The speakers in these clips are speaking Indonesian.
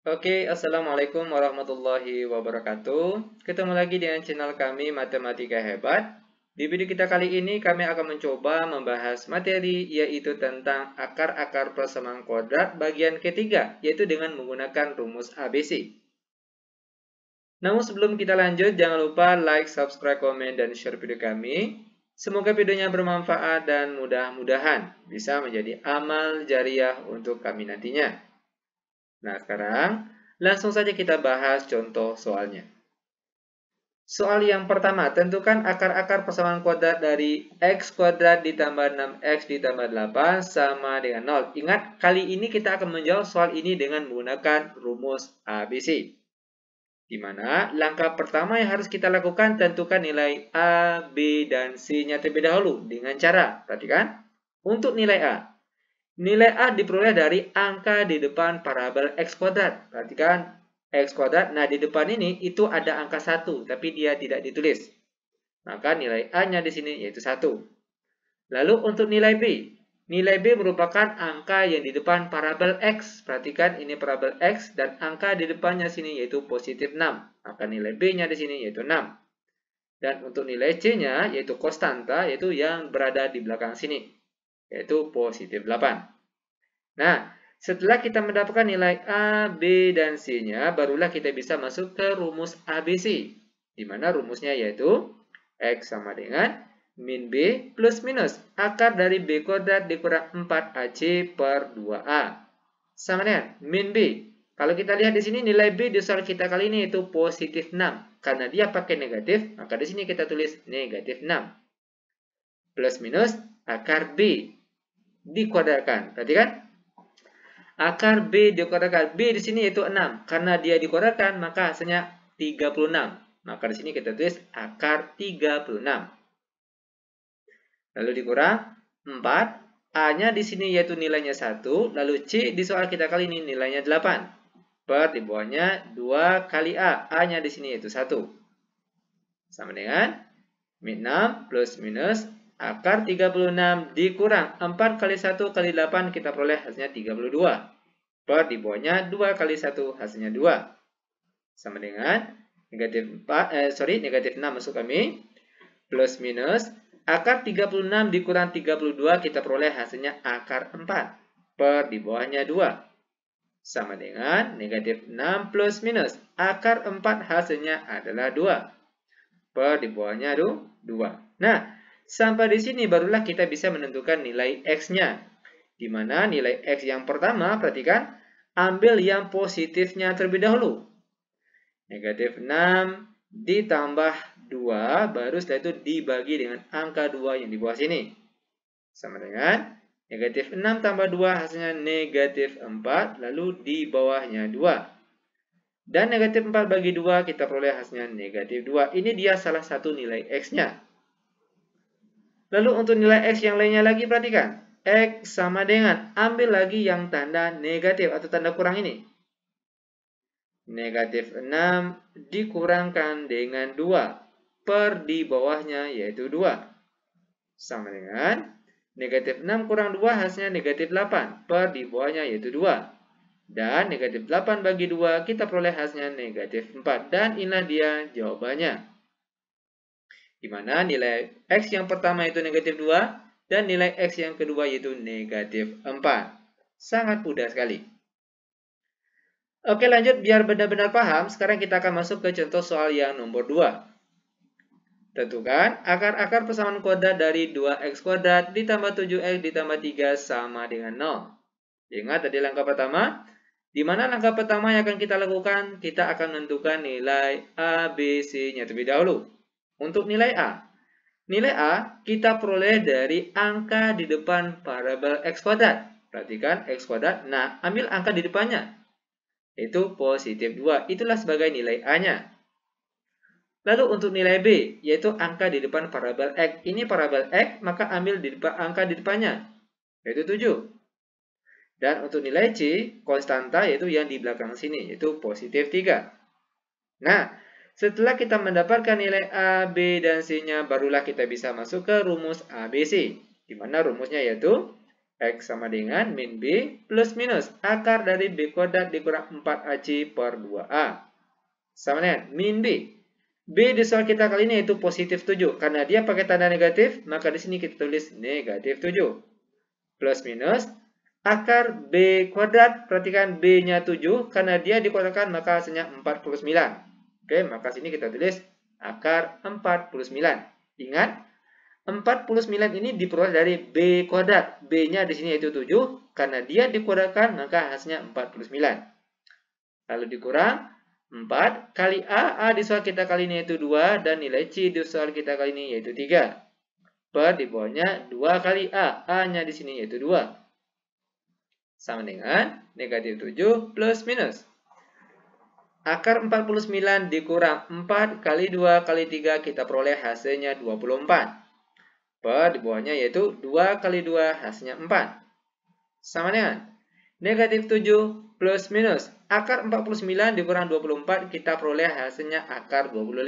Assalamualaikum warahmatullahi wabarakatuh. Ketemu lagi dengan channel kami Matematika Hebat. Di video kita kali ini kami akan mencoba membahas materi yaitu tentang akar-akar persamaan kuadrat bagian ketiga, yaitu dengan menggunakan rumus ABC. Namun sebelum kita lanjut, jangan lupa like, subscribe, komen, dan share video kami. Semoga videonya bermanfaat dan mudah-mudahan bisa menjadi amal jariah untuk kami nantinya. Nah, sekarang langsung saja kita bahas contoh soalnya. Soal yang pertama, tentukan akar-akar persamaan kuadrat dari x kuadrat ditambah 6x ditambah 8 sama dengan 0. Ingat, kali ini kita akan menjawab soal ini dengan menggunakan rumus ABC. Di mana langkah pertama yang harus kita lakukan, tentukan nilai A, B, dan C-nya terlebih dahulu dengan cara, perhatikan, untuk nilai A. Nilai A diperoleh dari angka di depan parabel x kuadrat. Perhatikan, x kuadrat. Nah, di depan ini itu ada angka 1, tapi dia tidak ditulis. Maka nilai A-nya di sini yaitu 1. Lalu untuk nilai B. Nilai B merupakan angka yang di depan parabel x. Perhatikan, ini parabel x dan angka di depannya sini yaitu positif 6. Maka nilai B-nya di sini yaitu 6. Dan untuk nilai C-nya yaitu konstanta, yaitu yang berada di belakang sini, yaitu positif 8. Nah, setelah kita mendapatkan nilai A, B, dan C-nya, barulah kita bisa masuk ke rumus ABC. Di mana rumusnya yaitu X sama dengan min B plus minus akar dari B kuadrat dikurang 4AC per 2A. Sama dengan min B. Kalau kita lihat di sini nilai B di soal kita kali ini itu positif 6. Karena dia pakai negatif, maka di sini kita tulis negatif 6. Plus minus akar B dikuadratkan. Perhatikan. Akar B dikuadratkan. B di sini yaitu 6. Karena dia dikuadratkan, maka hasilnya 36. Maka di sini kita tulis akar 36. Lalu dikurang 4. A-nya di sini yaitu nilainya 1. Lalu C di soal kita kali ini nilainya 8. Per di bawahnya 2 kali A. A-nya di sini yaitu 1. Sama dengan min 6 plus minus akar 36 dikurang 4 kali 1 kali 8 kita peroleh hasilnya 32. Per di bawahnya 2 kali 1 hasilnya 2. Sama dengan negatif 6 masuk kami. Plus minus akar 36 dikurang 32 kita peroleh hasilnya akar 4. Per di bawahnya 2. Sama dengan negatif 6 plus minus akar 4 hasilnya adalah 2. Per di bawahnya 2. Nah, sampai di sini barulah kita bisa menentukan nilai X-nya. Di mana nilai X yang pertama, perhatikan, ambil yang positifnya terlebih dahulu. Negatif 6 ditambah 2, baru setelah itu dibagi dengan angka 2 yang di bawah sini. Sama dengan negatif 6 tambah 2 hasilnya negatif 4, lalu di bawahnya 2. Dan negatif 4 bagi 2 kita peroleh hasilnya negatif 2. Ini dia salah satu nilai X-nya. Lalu untuk nilai X yang lainnya lagi perhatikan. X sama dengan, ambil lagi yang tanda negatif atau tanda kurang ini. Negatif 6 dikurangkan dengan 2. Per di bawahnya yaitu 2. Sama dengan negatif 6 kurang 2 hasilnya negatif 8. Per di bawahnya yaitu 2. Dan negatif 8 bagi 2 kita peroleh hasilnya negatif 4. Dan inilah dia jawabannya. Di mana nilai X yang pertama itu negatif 2. Dan nilai X yang kedua yaitu negatif 4. Sangat mudah sekali. Oke, lanjut biar benar-benar paham. Sekarang kita akan masuk ke contoh soal yang nomor 2. Tentukan akar-akar persamaan kuadrat dari 2x kuadrat ditambah 7x ditambah 3 sama dengan 0. Ingat tadi langkah pertama. Di mana langkah pertama yang akan kita lakukan, kita akan menentukan nilai A, B, C-nya terlebih dahulu. Untuk nilai A. Nilai A kita peroleh dari angka di depan parabel x kuadrat. Perhatikan x kuadrat. Nah, ambil angka di depannya. Yaitu positif 2. Itulah sebagai nilai A-nya. Lalu untuk nilai B, yaitu angka di depan parabel x. Ini parabel x, maka ambil di depan, angka di depannya. Yaitu 7. Dan untuk nilai C, konstanta yaitu yang di belakang sini, yaitu positif 3. Nah, setelah kita mendapatkan nilai A, B, dan C-nya, barulah kita bisa masuk ke rumus ABC. Di mana rumusnya yaitu X sama dengan min B plus minus akar dari B kuadrat dikurang 4AC per 2A. Sama dengan min B. B di soal kita kali ini yaitu positif 7. Karena dia pakai tanda negatif, maka di sini kita tulis negatif 7. Plus minus akar B kuadrat, perhatikan B-nya 7. Karena dia dikuadratkan, maka hasilnya 49. Oke, maka sini kita tulis akar 49. Ingat, 49 ini diperoleh dari B kuadrat. B-nya di sini yaitu 7. Karena dia dikuadratkan, maka hasilnya 49. Lalu dikurang 4 kali A di soal kita kali ini yaitu 2. Dan nilai C di soal kita kali ini yaitu 3. Per di bawahnya 2 kali A. A-nya di sini yaitu 2. Sama dengan negatif 7 plus minus. Akar 49 dikurang 4 kali 2 kali 3 kita peroleh hasilnya 24. Per di bawahnya yaitu 2 kali 2 hasilnya 4. Sama dengan negatif 7 plus minus. Akar 49 dikurang 24 kita peroleh hasilnya akar 25.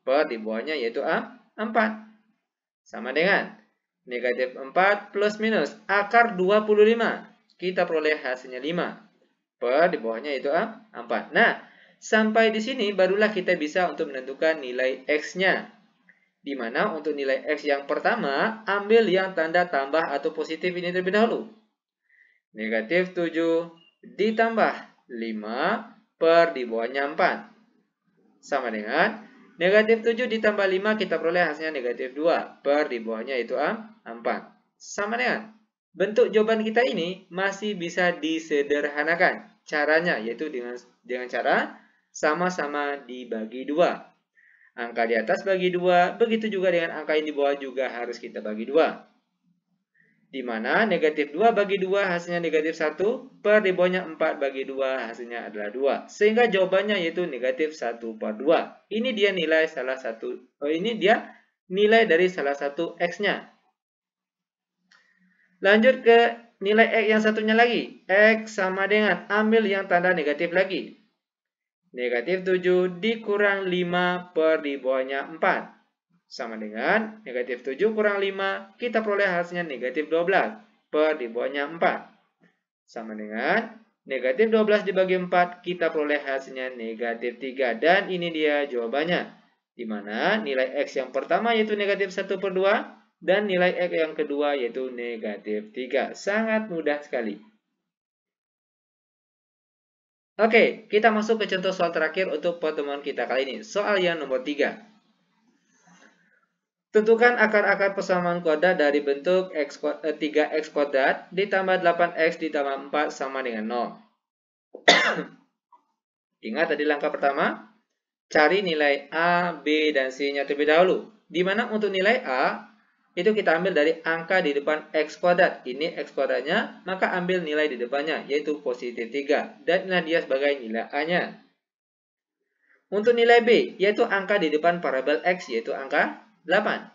Per di bawahnya yaitu 4. Sama dengan negatif 4 plus minus. Akar 25 kita peroleh hasilnya 5. Per di bawahnya yaitu 4. Nah, sampai di sini barulah kita bisa untuk menentukan nilai X-nya. Di mana untuk nilai X yang pertama, ambil yang tanda tambah atau positif ini terlebih dahulu. Negatif 7 ditambah 5 per di bawahnya 4. Sama dengan negatif 7 ditambah 5 kita peroleh hasilnya negatif 2 per di bawahnya itu 4. Sama dengan bentuk jawaban kita ini masih bisa disederhanakan. Caranya yaitu dengan cara sama-sama dibagi 2. Angka di atas bagi 2, begitu juga dengan angka yang di bawah juga harus kita bagi 2. Di mana negatif 2 bagi 2 hasilnya negatif 1, per di bawahnya 4 bagi 2 hasilnya adalah 2. Sehingga jawabannya yaitu negatif 1 per 2. Ini dia nilai dari salah satu X-nya. Lanjut ke nilai X yang satunya lagi. X sama dengan, ambil yang tanda negatif lagi. Negatif 7 dikurang 5 per di bawahnya 4. Sama dengan negatif 7 kurang 5, kita peroleh hasilnya negatif 12 per di bawahnya 4. Sama dengan negatif 12 dibagi 4, kita peroleh hasilnya negatif 3. Dan ini dia jawabannya. Di mana nilai X yang pertama yaitu negatif 1 per 2, dan nilai X yang kedua yaitu negatif 3. Sangat mudah sekali. Oke, kita masuk ke contoh soal terakhir untuk pertemuan kita kali ini. Soal yang nomor 3. Tentukan akar-akar persamaan kuadrat dari bentuk 3x kuadrat ditambah 8x ditambah 4 sama dengan 0. Ingat tadi langkah pertama, cari nilai A, B, dan C-nya terlebih dahulu. Di mana untuk nilai A, itu kita ambil dari angka di depan x kuadrat. Ini x kuadratnya, maka ambil nilai di depannya, yaitu positif 3. Dan inilah dia sebagai nilai A-nya. Untuk nilai B, yaitu angka di depan parabel x, yaitu angka 8.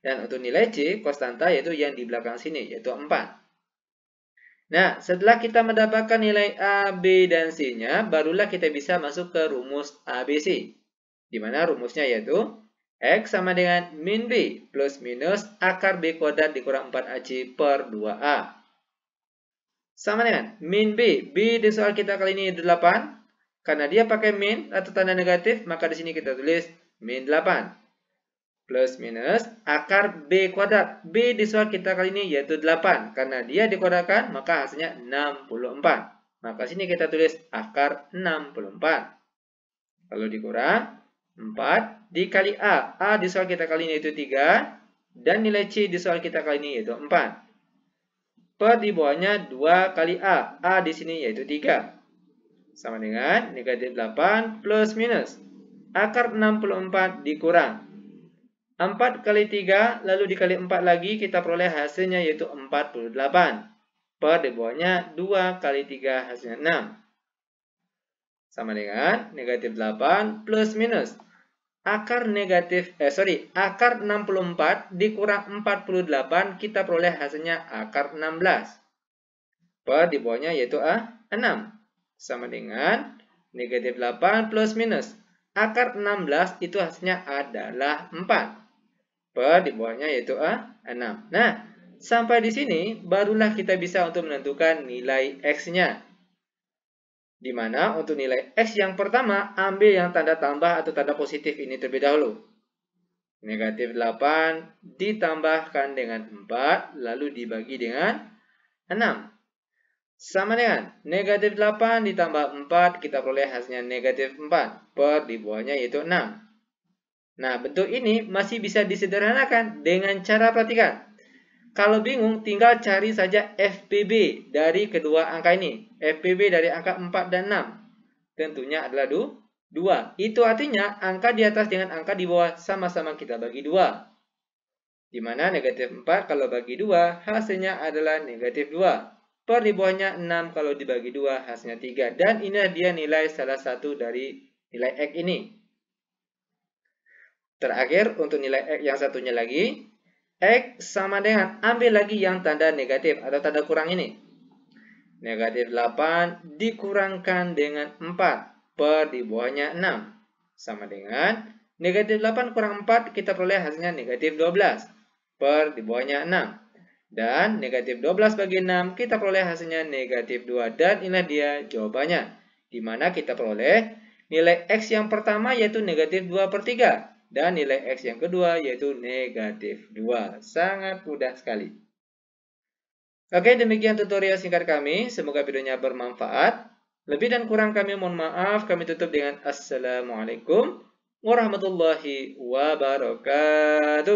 Dan untuk nilai C, konstanta, yaitu yang di belakang sini, yaitu 4. Nah, setelah kita mendapatkan nilai A, B, dan C-nya, barulah kita bisa masuk ke rumus ABC. Di mana rumusnya yaitu X sama dengan min B plus minus akar B kuadrat dikurang 4AC per 2A. Sama dengan min B. B di soal kita kali ini 8. Karena dia pakai min atau tanda negatif, maka di sini kita tulis min 8. Plus minus akar B kuadrat. B di soal kita kali ini yaitu 8. Karena dia dikuadratkan, maka hasilnya 64. Maka sini kita tulis akar 64. Lalu dikurang 4 dikali A. A di soal kita kali ini yaitu 3. Dan nilai C di soal kita kali ini yaitu 4. Per di bawahnya 2 kali A. A di sini yaitu 3. Sama dengan negatif 8 plus minus. Akar 64 dikurang 4 kali 3 lalu dikali 4 lagi kita peroleh hasilnya yaitu 48. Per di bawahnya 2 kali 3 hasilnya 6. Sama dengan negatif 8 plus minus. Akar 64 dikurang 48, kita peroleh hasilnya akar 16. Per di bawahnya yaitu 6. Sama dengan negatif 8 plus minus. Akar 16 itu hasilnya adalah 4. Per di bawahnya yaitu 6. Nah, Sampai di sini, barulah kita bisa untuk menentukan nilai X-nya. Di mana untuk nilai X yang pertama, ambil yang tanda tambah atau tanda positif ini terlebih dahulu. Negatif 8 ditambahkan dengan 4, lalu dibagi dengan 6. Sama dengan negatif 8 ditambah 4, kita peroleh hasilnya negatif 4. Per di bawahnya yaitu 6. Nah, bentuk ini masih bisa disederhanakan dengan cara perhatikan. Kalau bingung, tinggal cari saja FPB dari kedua angka ini. FPB dari angka 4 dan 6. Tentunya adalah 2. Itu artinya angka di atas dengan angka di bawah sama-sama kita bagi 2. Di mana negatif 4 kalau bagi 2 hasilnya adalah negatif 2. Per di bawahnya 6 kalau dibagi 2 hasilnya 3. Dan inilah dia nilai salah satu dari nilai X ini. Terakhir untuk nilai X yang satunya lagi. X sama dengan, ambil lagi yang tanda negatif atau tanda kurang ini. Negatif 8 dikurangkan dengan 4 per di bawahnya 6. Sama dengan negatif 8 kurang 4 kita peroleh hasilnya negatif 12 per di bawahnya 6. Dan negatif 12 bagi 6 kita peroleh hasilnya negatif 2. Dan inilah dia jawabannya. Di mana kita peroleh nilai X yang pertama yaitu negatif 2 per 3. Dan nilai X yang kedua yaitu negatif 2. Sangat mudah sekali. Oke, demikian tutorial singkat kami. Semoga videonya bermanfaat. Lebih dan kurang kami mohon maaf. Kami tutup dengan Assalamualaikum warahmatullahi wabarakatuh.